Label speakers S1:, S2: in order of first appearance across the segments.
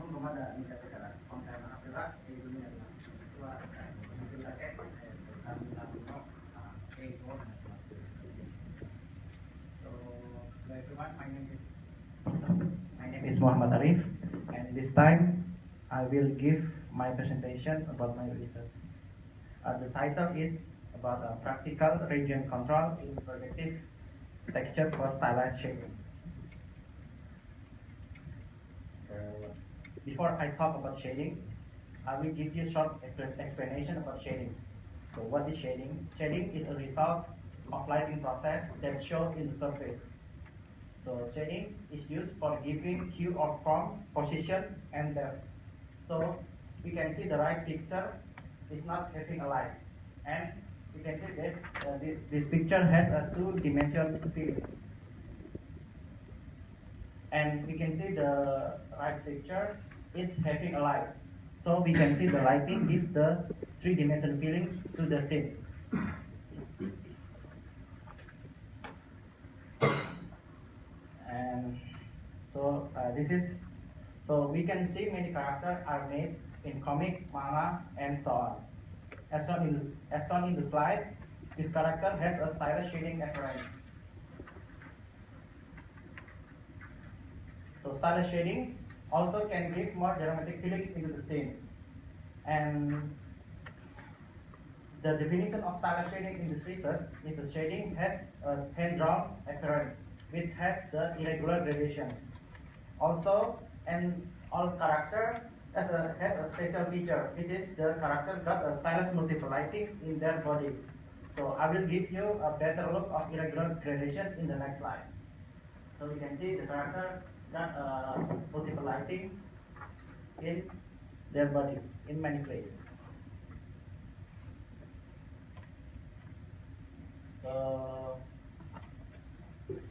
S1: Assalamualaikum kepada mitra konten apabila di dunia mahasiswa mungkin terkait kami lakukan So everyone, my name is Muhammad Arif, and this time I will give my presentation about my research. The title is about practical region control in projective texture for stylized shading. Before I talk about shading, I will give you a short explanation about shading. So what is shading? Shading is a result of lighting process that shows in the surface. So shading is used for giving hue or form, position, and depth. So we can see the right picture is not having a light, and you can see that this picture has a two-dimensional feeling. And we can see the right picture is having a light. So we can see the lighting gives the three-dimensional feeling to the scene. And so so we can see many characters are made in comic, manga, and so on. As shown in the slide, this character has a stylish shading appearance. So stylish shading also can give more dramatic feeling into the scene. And the definition of stylish shading in this research is the shading has a hand-drawn appearance, which has the irregular gradation. Also, and all character has a special feature, which is the character got a stylized multiple lighting in their body. So I will give you a better look of irregular gradation in the next slide. So you can see the character got multiple lighting in their body in many places. So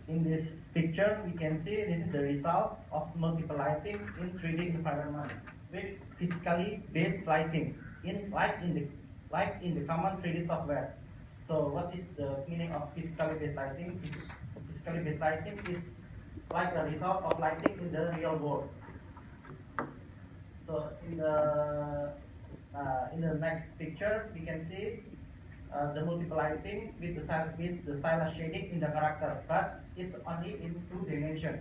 S1: in this picture we can see this is the result of multiple lighting in 3D environment with physically based lighting like in the common 3D software. So what is the meaning of physically based lighting? Physically based lighting is like a result of lighting in the real world. So in the next picture we can see the multiple lighting with the stylized shading in the character, but it's only in 2 dimensions.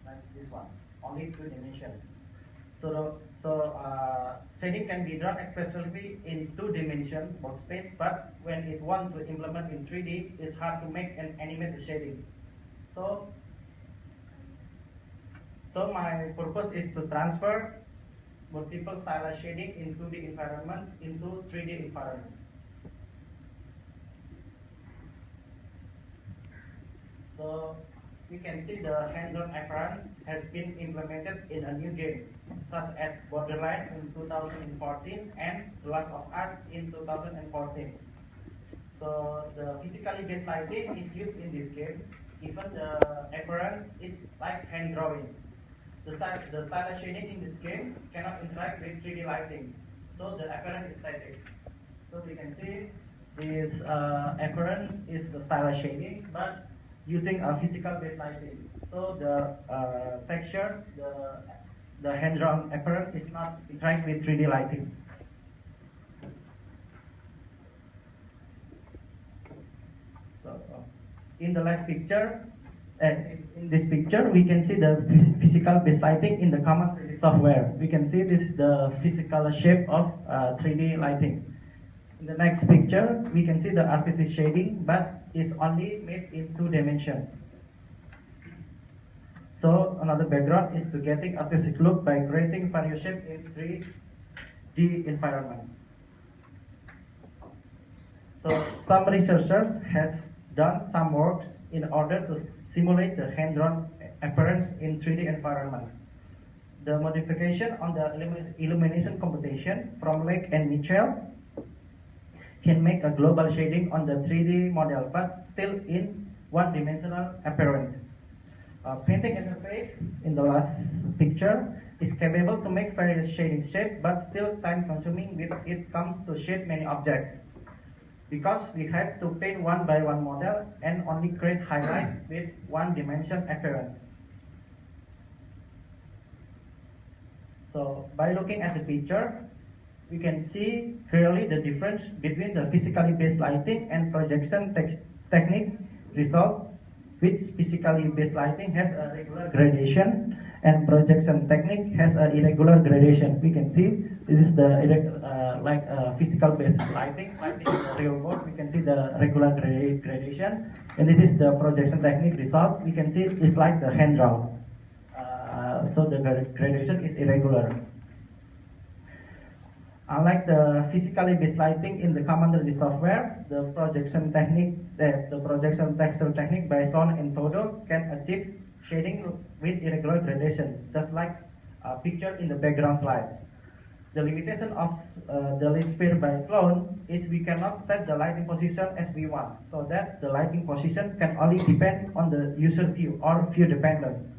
S1: Like this one, only 2 dimensions. So shading can be drawn expressively in 2 dimensions box space, but when it wants to implement in 3D, it's hard to make and animate the shading. So my purpose is to transfer multiple stylized shading in 2D environment into 3D environment. So you can see the hand-drawn appearance has been implemented in a new game, such as Borderline in 2014 and The Last of Us in 2014. So the physically based lighting is used in this game. Even the appearance is like hand drawing. The stylized shading in this game cannot interact with 3D lighting, so the appearance is static. So we can see this appearance is the stylized shading, but using a physical based lighting. So the texture, the hand-drawn appearance is not interact with 3D lighting. So in the last picture, in this picture, we can see the physical based lighting in the common 3D software. We can see this is the physical shape of 3D lighting. In the next picture, we can see the artistic shading, but it's only made in 2 dimensions. So another background is to getting artistic look by creating various shapes in 3D environment. So some researchers has done some works in order to simulate the hand-drawn appearance in 3D environment. The modification on the illumination computation from Lake and Mitchell can make a global shading on the 3D model, but still in 1-dimensional appearance. Painting interface in the last picture is capable to make various shading shapes, but still time consuming when it comes to shade many objects. Because we have to paint one by one model and only create highlights with one dimension appearance. So by looking at the picture, we can see clearly the difference between the physically based lighting and projection technique result, which physically based lighting has a regular gradation and projection technique has an irregular gradation. We can see this is the physical based lighting, like in the real world. We can see the regular gradation, and this is the projection technique result. We can see it's like the hand draw. So the gradation is irregular. Unlike the physically based lighting in the common 3D software, the projection texture technique by Sloan and Todo can achieve shading with irregular gradation, just like a picture in the background slide. The limitation of the lit sphere by Sloan is we cannot set the lighting position as we want, so that the lighting position can only depend on the user view or view dependent.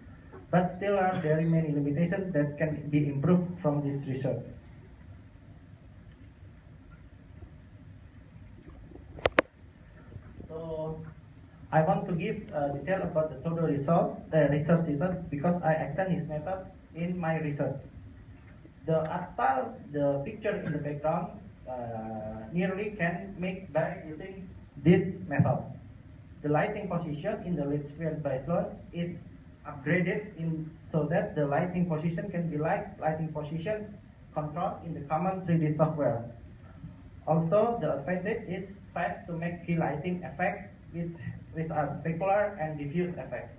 S1: But still are very many limitations that can be improved from this research. So I want to give detail about the Todo research because I extend his method in my research. The art style, the picture in the background, nearly can make by using this method. The lighting position in the lit sphere by Sloan is upgraded so that the lighting position can be like lighting position control in the common 3D software. Also, the advantage is fast to make key lighting effects which are specular and diffuse effects.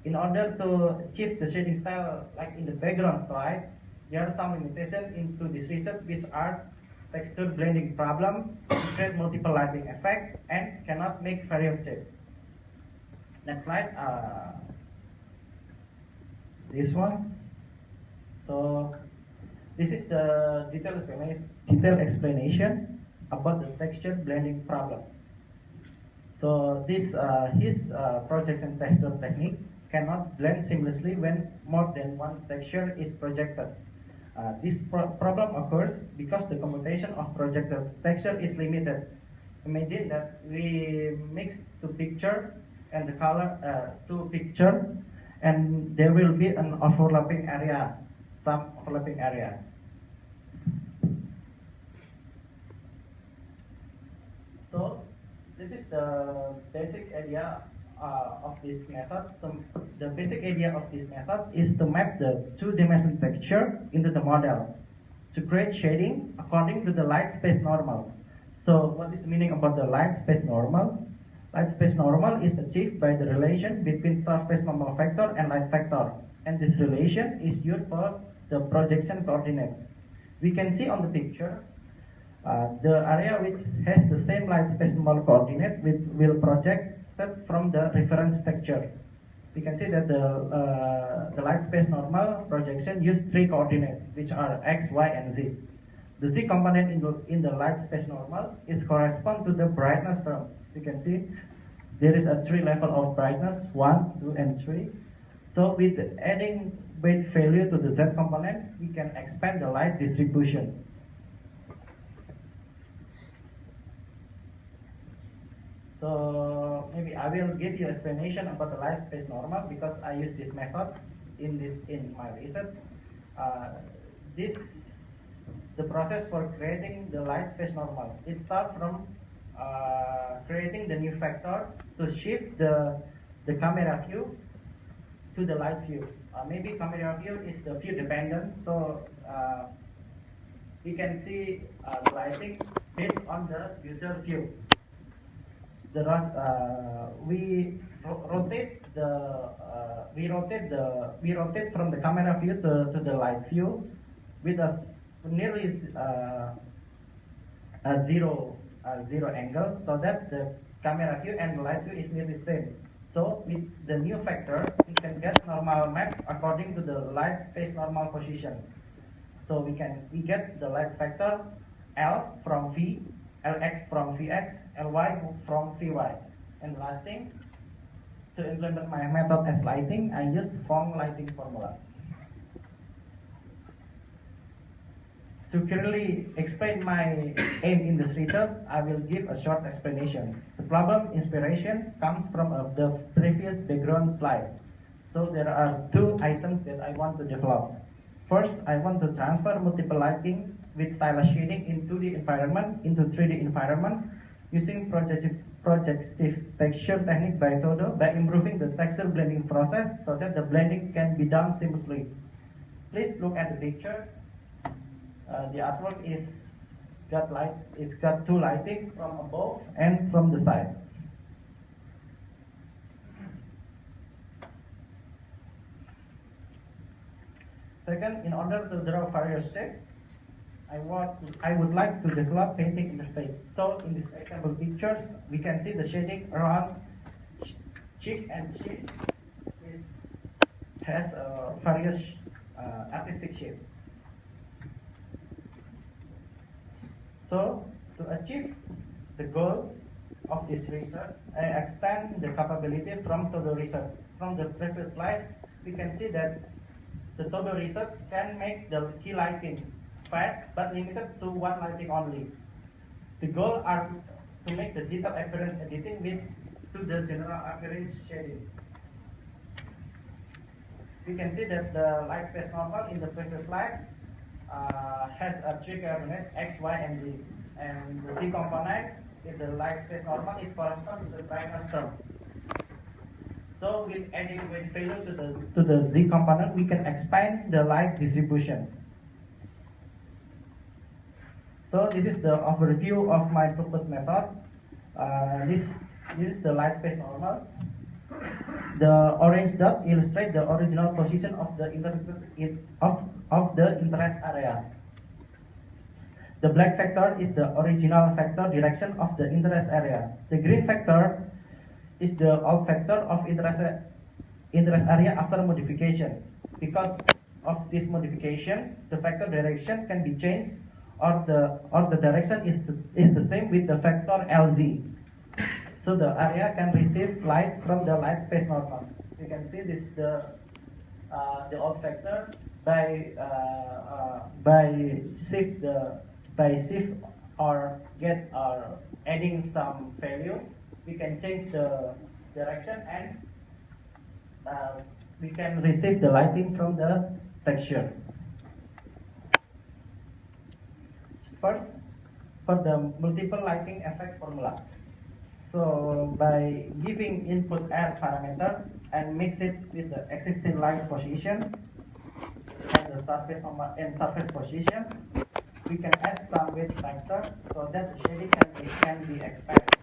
S1: In order to achieve the shading style like in the background slide, there are some limitations into this research which are texture blending problem, create multiple lighting effects, and cannot make various shapes. Next slide. This one. So this is the detailed explanation about the texture blending problem. So this his projection texture technique cannot blend seamlessly when more than one texture is projected. This problem occurs because the computation of projected texture is limited. Imagine that we mix two picture and the color two picture, and there will be an overlapping area, some overlapping area. So this is the basic idea of this method. So the basic idea of this method is to map the two-dimensional texture into the model to create shading according to the light space normal. So what is the meaning about the light space normal? Light space normal is achieved by the relation between surface normal factor and light factor, and this relation is used for the projection coordinate. We can see on the picture the area which has the same light space normal coordinate will project from the reference texture. We can see that the light space normal projection use three coordinates, which are x, y, and z. The z component in the light space normal is correspond to the brightness term. You can see there is a 3 level of brightness, 1, 2, and 3. So with adding weight value to the z component, we can expand the light distribution. So maybe I will give you explanation about the light space normal because I use this method in my research. The process for creating the light space normal. It starts from creating the new factor to shift the camera view to the light view. Maybe camera view is the view dependent, so we can see the lighting based on the user view. We rotate from the camera view to the light view with a nearly a zero angle, so that the camera view and the light view is nearly same. So with the new factor, we can get normal map according to the light space normal position. So we get the light factor L from V, Lx from Vx, Ly from Vy. And last thing, to implement my method as lighting, I use Phong lighting formula. To clearly explain my aim in this research, I will give a short explanation. The problem inspiration comes from the previous background slide. So there are two items that I want to develop. First, I want to transfer multiple lighting with stylus shading in 2D environment into 3D environment using projective texture technique by Todo by improving the texture blending process so that the blending can be done seamlessly. Please look at the picture. The artwork it's got two lighting from above and from the side. Second, in order to draw various shapes, I would like to develop painting interface. So in these example pictures, we can see the shading around cheek and chin has various artistic shapes. So, to achieve the goal of this research, I extend the capability from Todo research. From the previous slides, we can see that the Todo research can make the key lighting fast, but limited to one lighting only. The goal are to make the detailed appearance editing with to the general appearance shading. We can see that the light space normal in the previous slide has a three coordinates x, y, and z, and the z component is the light space normal is correspond to the brightness term. So with adding weight value to the z component, we can expand the light distribution. So this is the overview of my proposed method. This is the light space normal. The orange dot illustrates the original position of the interest area. The black vector is the original vector direction of the interest area. The green vector is the old vector of interest area after modification. Because of this modification, the vector direction can be changed, or the direction is the same with the vector LZ. So the area can receive light from the light space normal. You can see this the old vector by shift or adding some value. We can change the direction and we can receive the lighting from the texture. First, for the multiple lighting effect formula. So by giving input air parameter and mix it with the existing light position and the surface position, we can add some weight factor so that the shading can be expanded.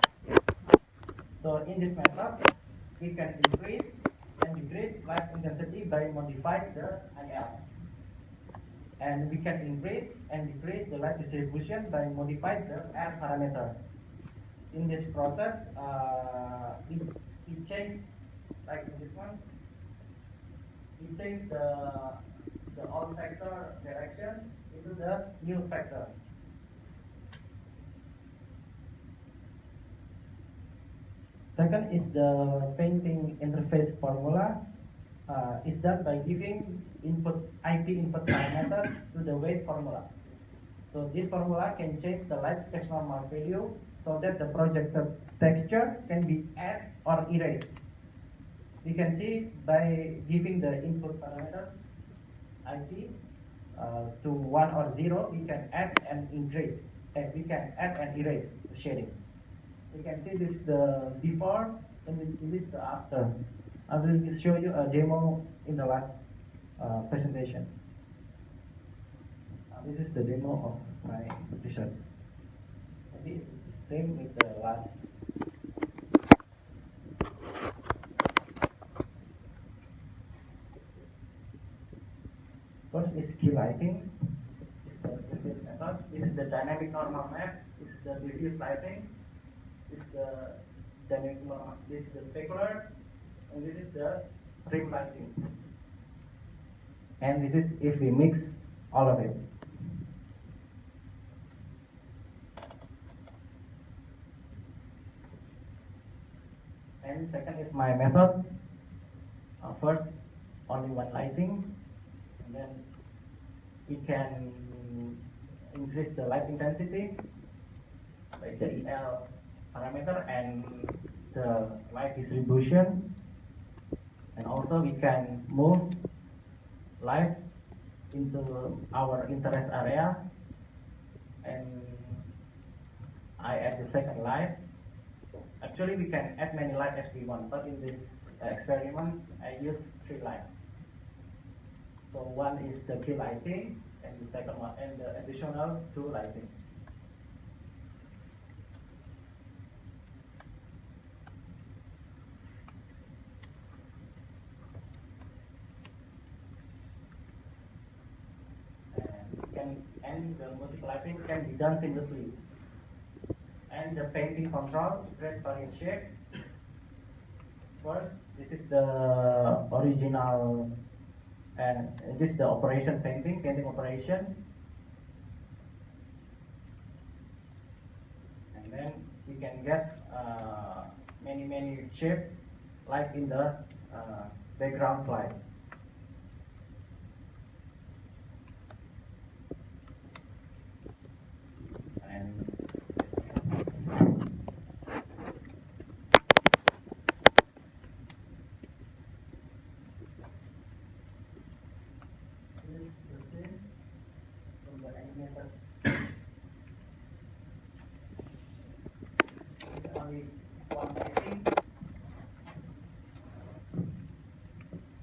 S1: So in this method, we can increase and decrease light intensity by modifying the IL. And we can increase and decrease the light distribution by modifying the air parameter. In this process, we change, like this one, we change the old vector direction into the new vector. Second is the painting interface formula. Is done by giving IP input parameter to the weight formula. So this formula can change the light space normal value so that the projected texture can be added or erased. We can see by giving the input parameter IP to 1 or 0, we can add and increase, and we can add and erase the shading. You can see this the before and this is the after. I will show you a demo in the last presentation. This is the demo of my research. Maybe it's the same with the last. First is key lighting. This is the dynamic normal map. This is the diffuse lighting. This is the dynamic normal. This is the specular, and this is the rim lighting. And this is if we mix all of it. And second is my method. First, only one lighting, and then we can increase the light intensity, like the EL parameter and the light distribution, and also we can move light into our interest area, and I add the second light. Actually, we can add many lights as we want, but in this experiment, I use 3 lights. So one is the key lighting, and the second one, and the additional 2 lighting. And the multiple lighting can be done seamlessly. And the painting control, red variant shape. First, this is the original, and this is the operation painting operation. And then we can get many shapes like in the background slide.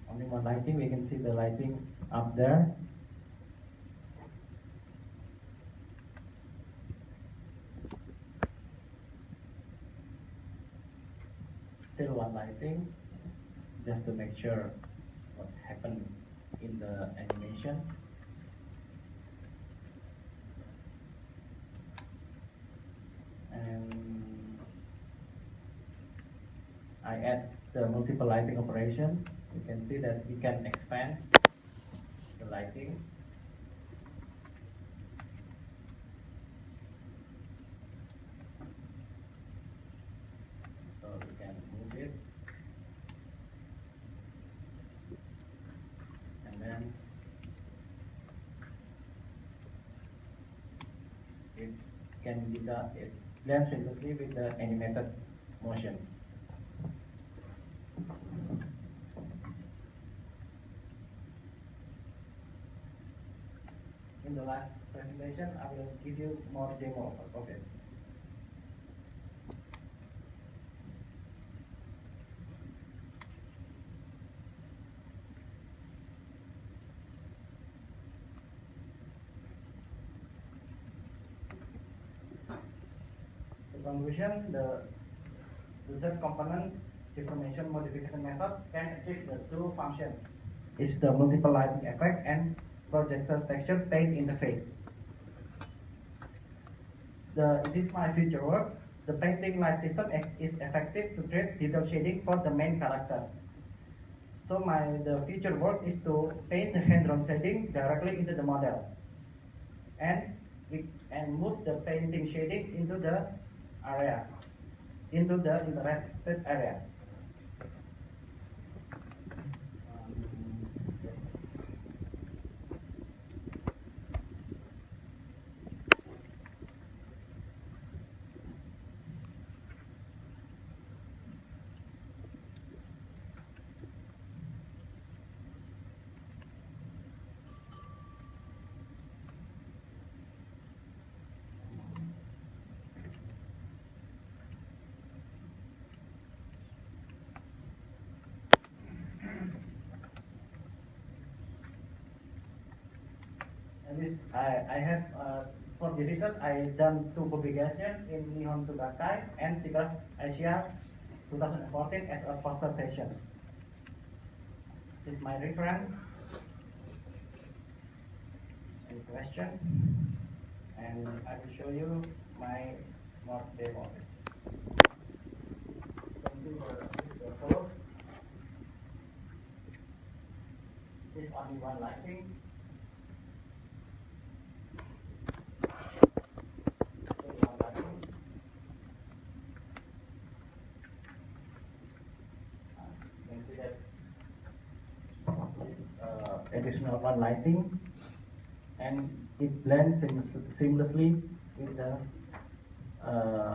S1: Only one lighting, we can see the lighting up there. Still one lighting, just to make sure what happened in the animation. And I add the multiple lighting operation. You can see that we can expand the lighting. So we can move it. And then it can be done, it blends seamlessly with the animated motion. In the last presentation, I will give you more demo of it. In conclusion, the user component deformation modification method can achieve the 2 functions. It's the multiple lighting effect and projector texture paint interface. This is my future work. The painting light system is effective to create detail shading for the main character. So the future work is to paint the hand-drawn shading directly into the model, and move the painting shading into the area, into the interested area. I have for the research I done 2 publications in Nihon Sugakai and Secret Asia 2014 as a poster session. This is my reference. Any question? And I will show you my more demo. This is only one lighting. Additional one lighting, and it blends seamlessly with the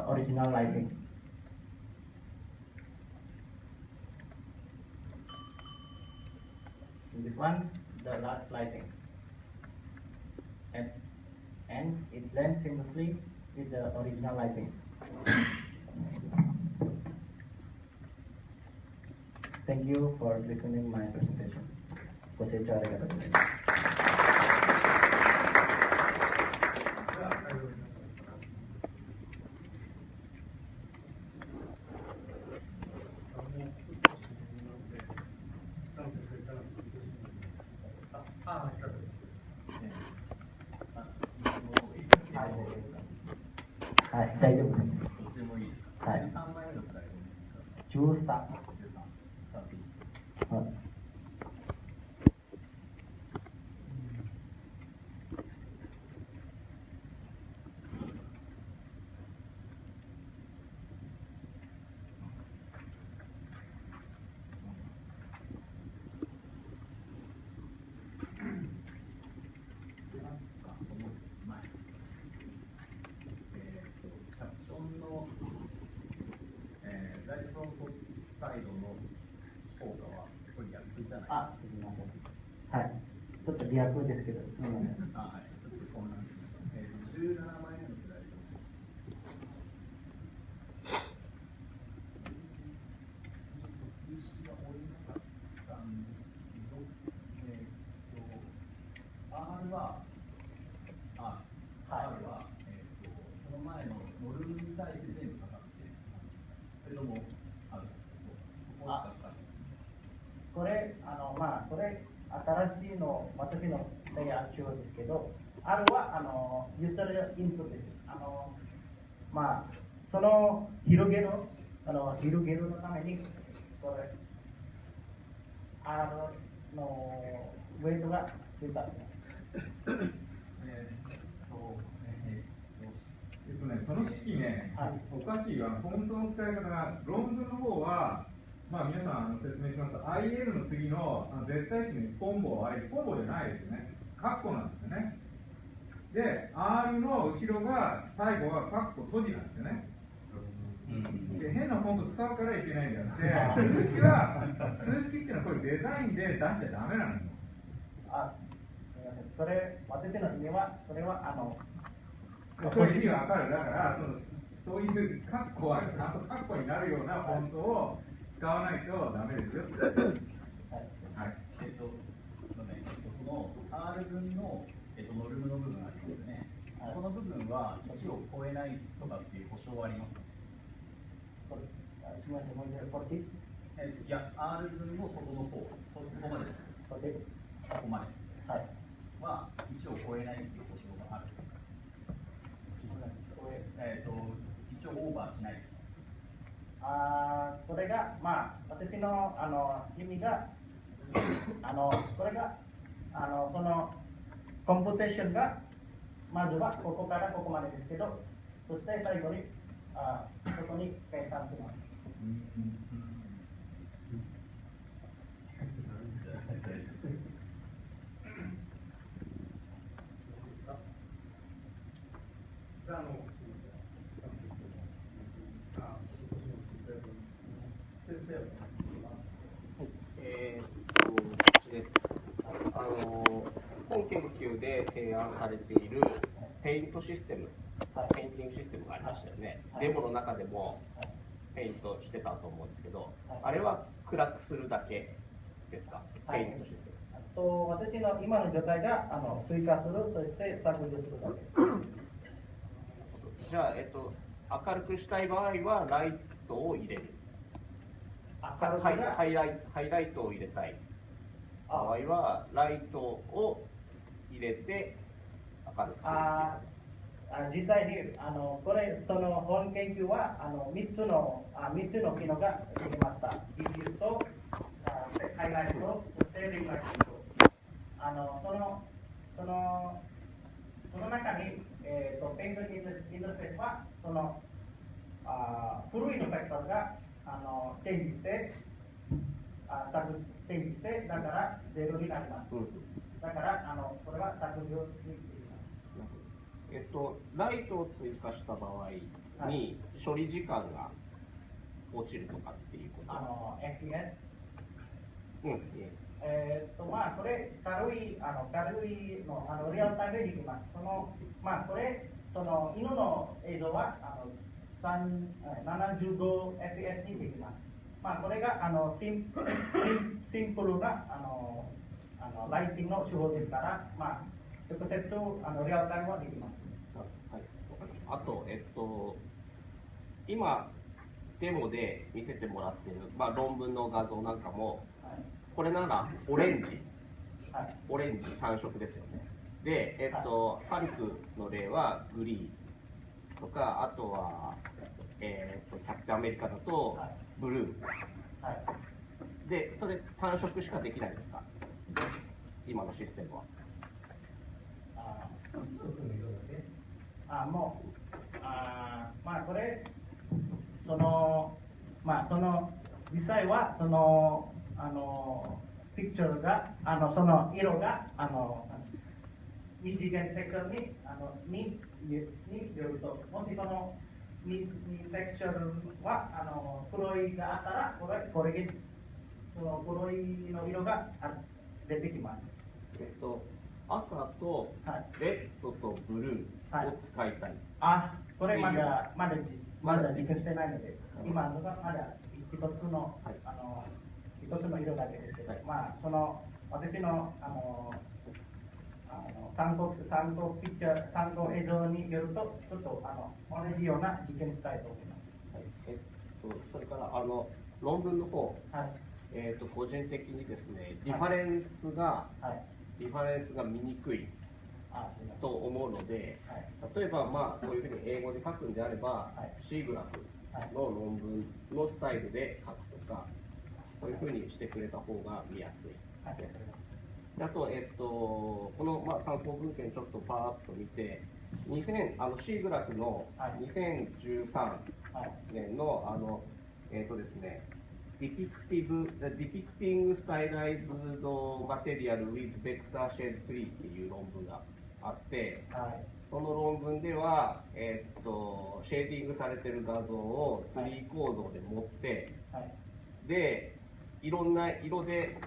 S1: original lighting. In this one, the last lighting, and it blends seamlessly with the original lighting. Thank you for listening my presentation. ご清聴ありがとうございます。はい、大丈夫です。はい。13。はい。あ、すみません。はい。ちょっと逆ですけど、すみません。あ、はい。ちょっと混乱しました。17枚目のスライド。R は、R は、その前のモルに対して全部かかって、それとも、これ、これ、新しいの、私の提案中ですけど、R は、ユーザーインプットです。その広げるのために、これ、R のウェイトがついたんです。
S2: その式ね、はい、おかしいよ。フォントの使い方が、論文の方は、皆さん説明しますと、IL の次の絶対値の一本棒、あれ一本棒じゃないですよね。カッコなんですよね。で、R の後ろが、最後はカッコ閉じなんですよね。で、変なフォント使うからいけないんじゃなくて、数式っていうのはこれデザインで出しちゃダメなのよ。あ、すみません。それ、私の意味は、それは、そういう意味は分かる。だから、そういうカッコは、ちゃんとカッコになるようなフォントを使わないとダメですよ。はい。この R 分の、ノルムの部分ありますね。この部分は1を超えないとかっていう保証はありますか？すみません、もう一回、こっち？いや、R 分の外の方、ここまでです。ここまで。はい。は1を超えないっていう保証がある。一応オーバーしないです。これが、私の、意味が、これが、そのコンプテーションが、まずはここからここまでですけど、そして最後に、ここに計算します。
S3: 本研究で提案されているペイントシステム、ペインティングシステムがありましたよね。デモの中でもペイントしてたと思うんですけど、あれは暗くするだけですか？ペイントシステム。
S1: 私の今の状態が追加する、そして削除するだけ。
S3: じゃあ、明るくしたい場合はライトを入れる。ハイライトを入れたい場合はライトを入れて明るくする。
S1: 実際にこれその本研究は3つの機能ができました。ディフューズとハイライト、そしてリフラクションと。その中に、ペイントインターフェースはその古いのファクターがチェンジして、だからゼロになります。だからこれは削除になります。
S3: ライトを追加した場合に処理時間が落ちるとかっていうこと。
S1: FPS。
S3: うん。
S1: まあこれ軽いのリアルタイムでできます。まあこれ犬の映像は75fps にできます。まあこれがシンプルなライティングの手法ですから、まあ直接リアルタイムはできます。
S3: はい。あと今デモで見せてもらっている、まあ、論文の画像なんかも、はい、これならオレンジ単色ですよね。で、ハルクの例はグリーンとか、あとは、キャプテンアメリカだとブルー、はい、で、それ単色しかできないんですか、今のシステムは。
S1: まあこれ実際はピクチャーがその色が二次元テクチャーによると、もしそのテクチャーは黒いがあったらこれその黒いの色が出てきます。
S3: 赤とレッドとブルーを使いたい。
S1: これまだ実験してないので、今のがまだ一つの色だけですけど、まあ私の参考映像によるとちょっと同じような実験したいと思います。
S3: それから論文の方、個人的にですね、リファレンスが見にくいと思うので、例えばこういうふうに英語で書くんであれば、C グラフの論文のスタイルで書くとか、そういうふうにしてくれた方が見やすい。あと、この参考文献ちょっとパーッと見て、C グラフの2013年のですね、Depicting Stylized Material with Vector Shade Tree っていう論文があって、その論文では、シェーディングされてる画像を3構造で持って、で、いろんな色で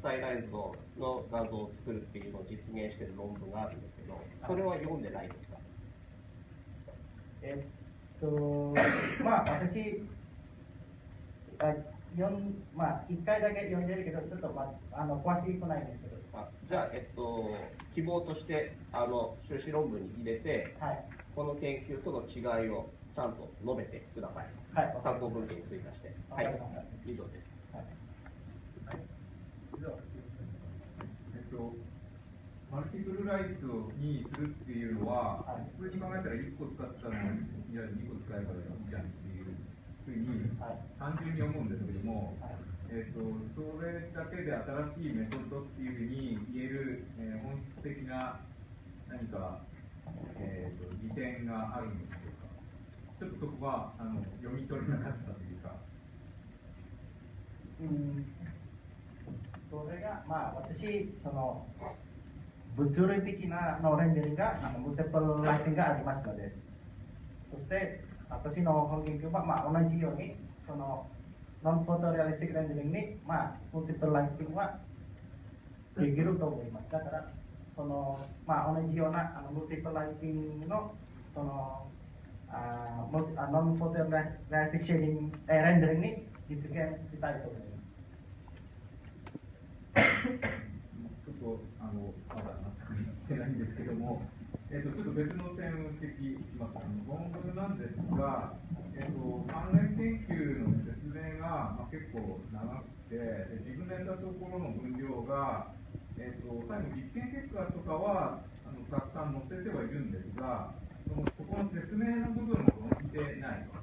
S3: スタイライズドの画像を作るっていうのを実現している論文があるんですけど、それは読んでないですか？
S1: 私1回だけ読んでるけど、ちょっと詳しくないんですけど。
S3: じゃあ、希望として修士論文に入れて、この研究との違いをちゃんと述べてください。参考文献に追加して。以上です。
S2: マルティプルライトにするっていうのは、普通に考えたら1個使ったのに、いや2個使えばいいじゃんっていうふうに単純に思うんですけども、それだけで新しいメソッドっていうふうに言える、本質的な何か、利点があるんでしょうか。ちょっとそこは読み取れなかったというか。
S1: それが私物理的なレンダリングがムルティプルライティングがありますので、そして私の本研究は同じようにノンフォトリアリスティックレンダリングにムルティプルライティングはできると思います。だから同じようなムルティプルライティングのノンフォトリアリスティックシェーディングレンダリングに実現したいと思います。
S2: ちょっとまだ納得いってないんですけども、ちょっと別の点を指摘します。論文なんですが、関連研究の説明が、結構長くて、自分でやったところの分量が、最後実験結果とかはたくさん載せてはいるんですが、そこの説明の部分を載せてないと。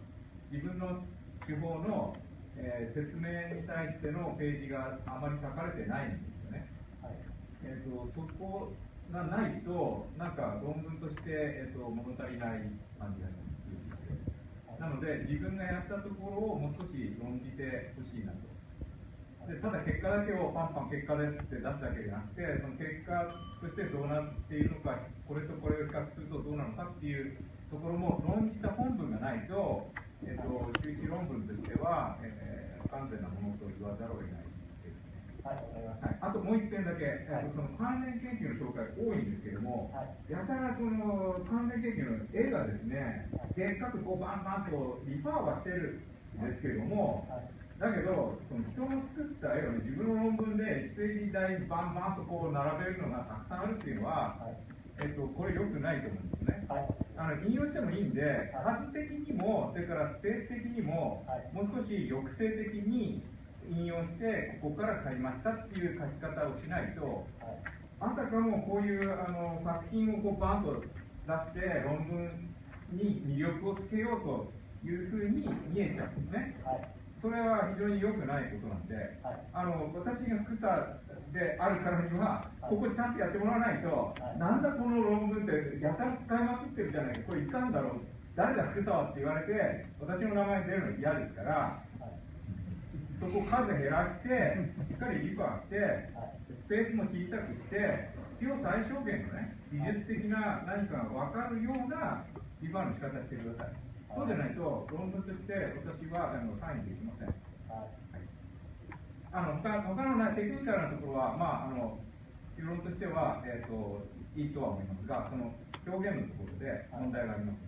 S2: 自分の手法の、説明に対してのページがあまり書かれてないんですよね。そこがないと、なんか論文として、物足りない感じがするんですよ。なので、自分がやったところをもう少し論じてほしいなとでただ結果だけをパンパン結果ですって出すだけじゃなくて、その結果としてどうなっているのか、これとこれを比較するとどうなのかっていうところも論じた本文がないと、修士論文としては、不完全なものと言わざるを得ないですね。はい、あともう一点だけ、その関連研究の紹介多いんですけども、やたらその関連研究の絵がですね、でっかくこうバンバンとリファーはしてるんですけども、だけど、その人の作った絵をね、自分の論文で一台にバンバンとこう並べるのがたくさんあるっていうのは、これ良くないと思うんですね。引用してもいいんで、数的にも、それからスペース的にも、もう少し抑制的に引用して、ここから買いましたっていう書き方をしないと、あたかもこういう作品をこうバンと出して論文に魅力をつけようというふうに見えちゃうんですね。それは非常に良くないことなんで、私が作ったであるからには、ここちゃんとやってもらわないと、なんだこの論文ってやたら使いまくってるじゃないか、これいかんだろう、誰だ福沢って言われて、私の名前出るの嫌ですから、そこ数減らして、しっかりリファーして、スペースも小さくして、必要最小限のね、技術的な何かが分かるようなリファーの仕方してください。そうじゃないと、論文として私はサインできません。他のテクニカルなところは、結論としては、いいとは思いますが、その表現のところで問題があります。